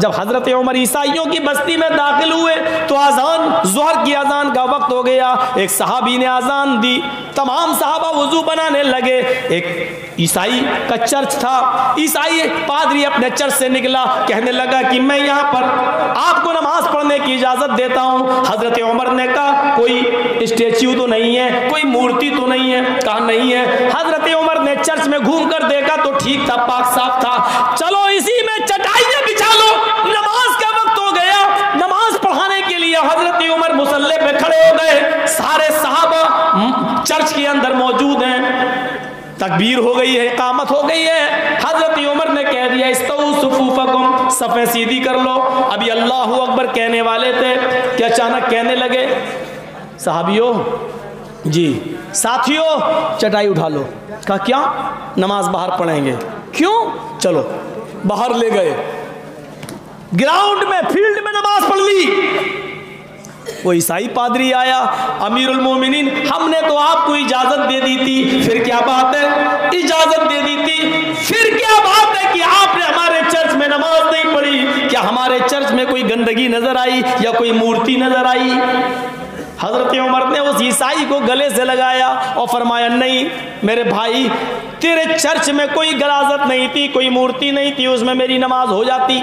जब हजरत उमर ईसाइयों की बस्ती में दाखिल हुए तो आजान, ज़ोहर की आजान का वक्त हो गया। एक सहाबी ने आजान दी, तमाम सहाबा वुजू बनाने लगे। एक ईसाई का चर्च था, ईसाई पादरी अपने चर्च से निकला, कहने लगा कि मैं यहाँ पर आपको नमाज पढ़ने की इजाजत देता हूँ। हजरत उमर ने कहा कोई स्टेच्यू तो नहीं है, कोई मूर्ति तो नहीं है? कहा नहीं है। हजरत उमर ने चर्च में घूम कर देखा तो ठीक था, पाक साफ था। चलो इसी में चटाइयां बिछा लो, नमाज का वक्त हो गया। नमाज पढ़ाने के लिए हजरत उमर मुसल्ले पे खड़े हो गए। सारे सहाबा चर्च के अंदर मौजूद हैं। तकबीर हो गई है, इकामत हो गई है। हजरत उमर ने कह दिया इस्तऊ सुफूफकुम, सफ़े सीधी कर लो। अभी अल्लाहु अकबर कहने वाले थे कि अचानक कहने लगे सहाबियों जी, साथियों चटाई उठा लो। कहा क्या? नमाज बाहर पढ़ेंगे। क्यों? चलो बाहर ले गए, ग्राउंड में, फील्ड में नमाज पढ़ ली। वो ईसाई पादरी आया, अमीरुल मोमिनीन हमने तो आपको इजाजत दे दी थी, फिर क्या बात है? इजाजत दे दी थी, फिर क्या बात है कि आपने हमारे चर्च में नमाज नहीं पढ़ी? क्या हमारे चर्च में कोई गंदगी नजर आई या कोई मूर्ति नजर आई? हजरत उमर ने उस ईसाई को गले से लगाया और फरमाया नहीं मेरे भाई, तेरे चर्च में कोई गलाजत नहीं थी, कोई मूर्ति नहीं थी, उसमें मेरी नमाज हो जाती,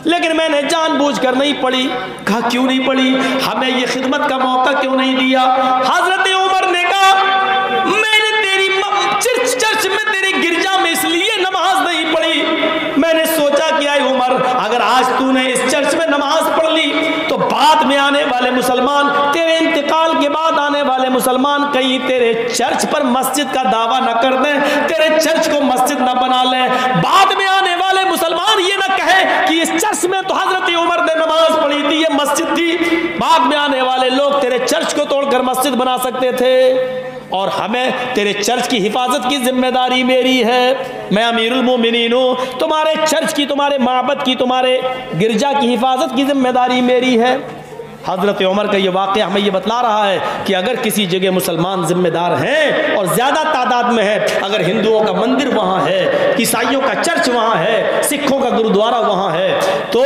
लेकिन मैंने जानबूझकर नहीं पढ़ी। कहा क्यों नहीं पढ़ी? हमें ये खिदमत का मौका क्यों नहीं दिया? हजरत उमर ने कहा मैंने तेरी चर्च में, तेरी गिरजा में इसलिए नमाज नहीं पढ़ी। मैंने सोचा कि आई उमर, अगर आज तूने इस चर्च में नमाज पढ़ ली तो बाद में आने वाले मुसलमान, तेरे इंतकाल के बाद आने वाले मुसलमान कहीं तेरे चर्च पर मस्जिद का दावा न कर दें, तेरे चर्च को मस्जिद न बना लें। बाद में आने वाले मुसलमान ये न कहे कि इस चर्च में तो हजरत उमर ने नमाज पढ़ी थी, ये मस्जिद थी। बाद में आने वाले लोग तेरे चर्च को तोड़कर मस्जिद बना सकते थे, और हमें तेरे चर्च की हिफाजत की जिम्मेदारी मेरी है। मैं अमीरुल मोमिनीन हूँ, तुम्हारे चर्च की, तुम्हारे माबद की, तुम्हारे गिरजा की हिफाजत की जिम्मेदारी मेरी है। हजरत उमर का ये वाक़या हमें ये बतला रहा है कि अगर किसी जगह मुसलमान जिम्मेदार हैं और ज़्यादा तादाद में है, अगर हिंदुओं का मंदिर वहाँ है, ईसाइयों का चर्च वहाँ है, सिखों का गुरुद्वारा वहाँ है, तो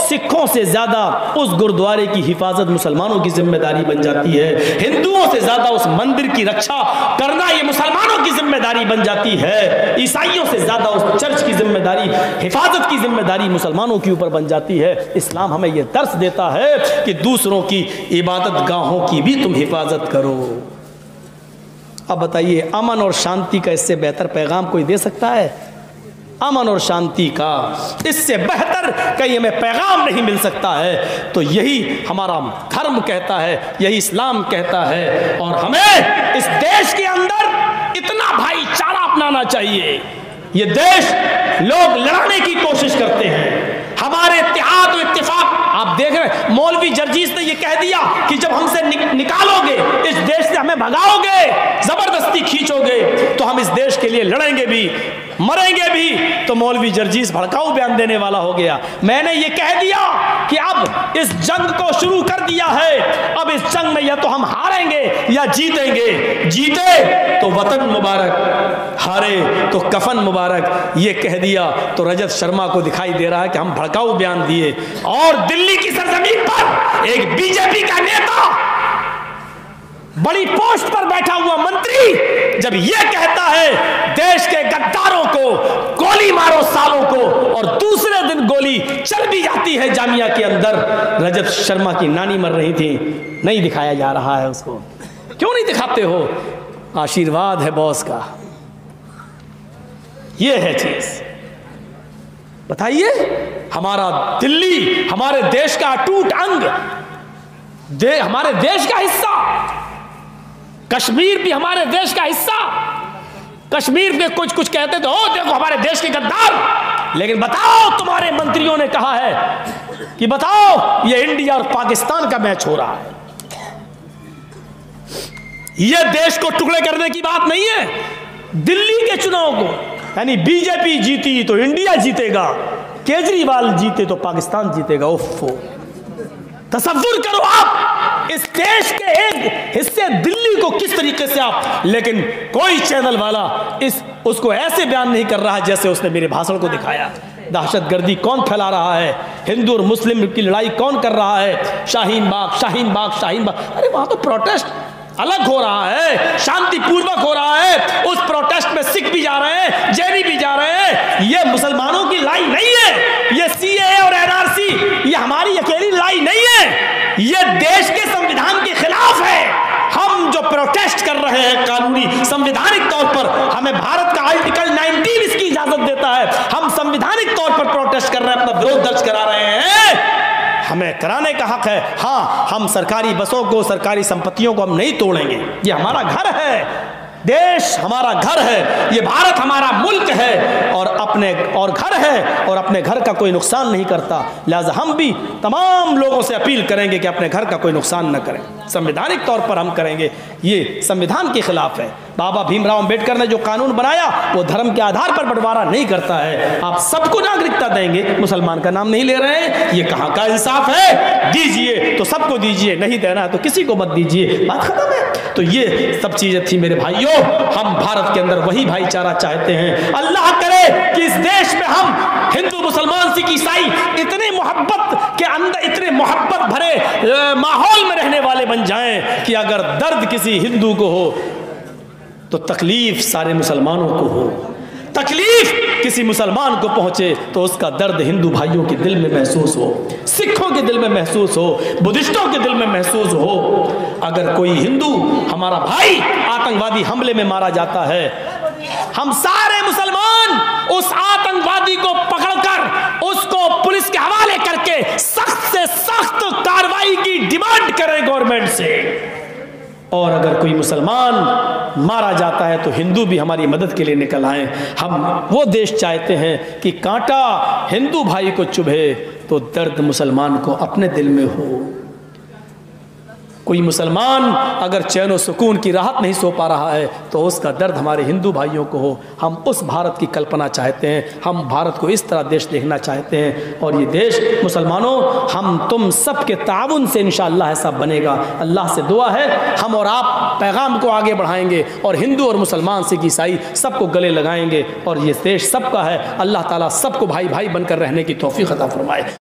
सिखों से ज़्यादा उस गुरुद्वारे की हिफाजत मुसलमानों की जिम्मेदारी बन जाती है। हिंदुओं से ज़्यादा उस मंदिर की रक्षा करना ये मुसलमानों की जिम्मेदारी बन जाती है। ईसाइयों से ज़्यादा उस चर्च की जिम्मेदारी, हिफाजत की जिम्मेदारी मुसलमानों के ऊपर बन जाती है। इस्लाम हमें यह दर्स देता है कि दूसरों की इबादत गाहों की भी तुम हिफाजत करो। अब बताइए, अमन और शांति का इससे बेहतर पैगाम कोई दे सकता है? अमन और शांति का इससे बेहतर कहीं हमें पैगाम नहीं मिल सकता है। तो यही हमारा धर्म कहता है, यही इस्लाम कहता है, और हमें इस देश के अंदर इतना भाईचारा अपनाना चाहिए। ये देश लोग लड़ाने की कोशिश करते हैं, हमारे इत्तेहाद और इत्तेफाक आप देख रहे हैं। मौलवी जर्जीस ने ये कह दिया कि जब हमसे निकालोगे, इस देश से हमें भगाओगे, जबरदस्ती खींचोगे, तो हम इस देश के लिए लड़ेंगे भी, मरेंगे भी। तो मौलवी जर्जीस भड़काऊ बयान देने वाला हो गया। मैंने ये कह दिया कि अब इस जंग को शुरू कर दिया है, अब इस जंग में या तो हम हारेंगे या जीतेंगे। जीते तो वतन मुबारक, हारे तो कफन मुबारक। ये कह दिया तो रजत शर्मा को दिखाई दे रहा है कि हम भड़काऊ बयान दिए। और दिल्ली की सरजमीन पर एक बीजेपी का नेता, बड़ी पोस्ट पर बैठा हुआ मंत्री, जब यह कहता है देश के गद्दारों को गोली मारो सालों को, और दूसरे दिन गोली चल भी जाती है जामिया के अंदर। रजत शर्मा की नानी मर रही थी, नहीं दिखाया जा रहा है उसको। क्यों नहीं दिखाते हो? आशीर्वाद है बॉस का, यह है चीज। बताइए, हमारा दिल्ली हमारे देश का अटूट अंग, हमारे देश का हिस्सा, कश्मीर भी हमारे देश का हिस्सा। कश्मीर में कुछ कहते थे, ओ देखो हमारे देश के गद्दार, लेकिन बताओ तुम्हारे मंत्रियों ने कहा है कि बताओ ये इंडिया और पाकिस्तान का मैच हो रहा है। ये देश को टुकड़े करने की बात नहीं है। दिल्ली के चुनाव को, यानी बीजेपी जीती तो इंडिया जीतेगा, केजरीवाल जीते तो पाकिस्तान जीतेगा। ओफो, तसव्वुर करो आप इस देश के एक हिस्से दिल्ली को किस तरीके से आप, लेकिन कोई चैनल वाला उसको ऐसे बयान नहीं कर रहा जैसे उसने मेरे भाषण को दिखाया। दहशतगर्दी कौन फैला रहा है, हिंदू और मुस्लिम की लड़ाई कौन कर रहा है, शाहीन बाग शाहीन बाग शाहीन बाग। अरे वहां तो प्रोटेस्ट अलग हो रहा है, शांतिपूर्वक हो रहा है। उस प्रोटेस्ट में सिख भी जा रहे हैं, जैनी भी जा रहे हैं। ये मुसलमानों की लड़ाई नहीं है, ये सीएए और एनआरसी ये हमारी अकेली लड़ाई नहीं है, ये देश के संविधान के खिलाफ है। हम जो प्रोटेस्ट कर रहे हैं कानूनी संवैधानिक तौर पर, हमें भारत का आर्टिकल 19 इसकी इजाजत देता है, हम संवैधानिक तौर पर प्रोटेस्ट कर रहे हैं, अपना विरोध दर्ज करा रहे हैं, हमें कराने का हक है। हाँ, हम सरकारी बसों को, सरकारी संपत्तियों को हम नहीं तोड़ेंगे, ये हमारा घर है, देश हमारा घर है, ये भारत हमारा मुल्क है और घर है और अपने घर का कोई नुकसान नहीं करता। लिहाजा हम भी तमाम लोगों से अपील करेंगे कि अपने घर का कोई नुकसान न करें, संवैधानिक तौर पर हम करेंगे, ये संविधान के खिलाफ है। बाबा भीमराव अंबेडकर ने जो कानून बनाया वो धर्म के आधार पर बंटवारा नहीं करता है। आप सबको नागरिकता देंगे, मुसलमान का नाम नहीं ले रहे हैं, ये कहाँ का इंसाफ है? दीजिए तो सबको दीजिए, नहीं देना है तो किसी को मत दीजिए, बात खत्म है। तो ये सब चीजें थी मेरे भाइयों, हम भारत के अंदर वही भाईचारा चाहते हैं। अल्लाह करे कि इस देश में हम हिंदू मुसलमान सिख ईसाई इतने मोहब्बत के अंदर, इतने मोहब्बत भरे माहौल में रहने वाले बन जाएं कि अगर दर्द किसी हिंदू को हो तो तकलीफ सारे मुसलमानों को हो, तकलीफ किसी मुसलमान को पहुंचे तो उसका दर्द हिंदू भाइयों के दिल में महसूस हो, सिखों के दिल में महसूस हो, बुद्धिस्टों के दिल में महसूस हो। अगर कोई हिंदू हमारा भाई आतंकवादी हमले में मारा जाता है, हम सारे मुसलमान उस आतंकवादी को पकड़कर उसको पुलिस के हवाले करके सख्त से सख्त कार्रवाई की डिमांड करें गवर्नमेंट से। और अगर कोई मुसलमान मारा जाता है तो हिंदू भी हमारी मदद के लिए निकल आए। हम वो देश चाहते हैं कि कांटा हिंदू भाई को चुभे तो दर्द मुसलमान को अपने दिल में हो। कोई मुसलमान अगर चैन और सुकून की राहत नहीं सो पा रहा है तो उसका दर्द हमारे हिंदू भाइयों को हो। हम उस भारत की कल्पना चाहते हैं, हम भारत को इस तरह देश देखना चाहते हैं और ये देश मुसलमानों हम तुम सब के ताउन से इंशाअल्लाह ऐसा बनेगा। अल्लाह से दुआ है हम और आप पैगाम को आगे बढ़ाएंगे और हिंदू और मुसलमान सिख ईसाई सबको गले लगाएंगे और ये देश सबका है। अल्लाह ताला सबको भाई भाई बनकर रहने की तौफीक अता फरमाए।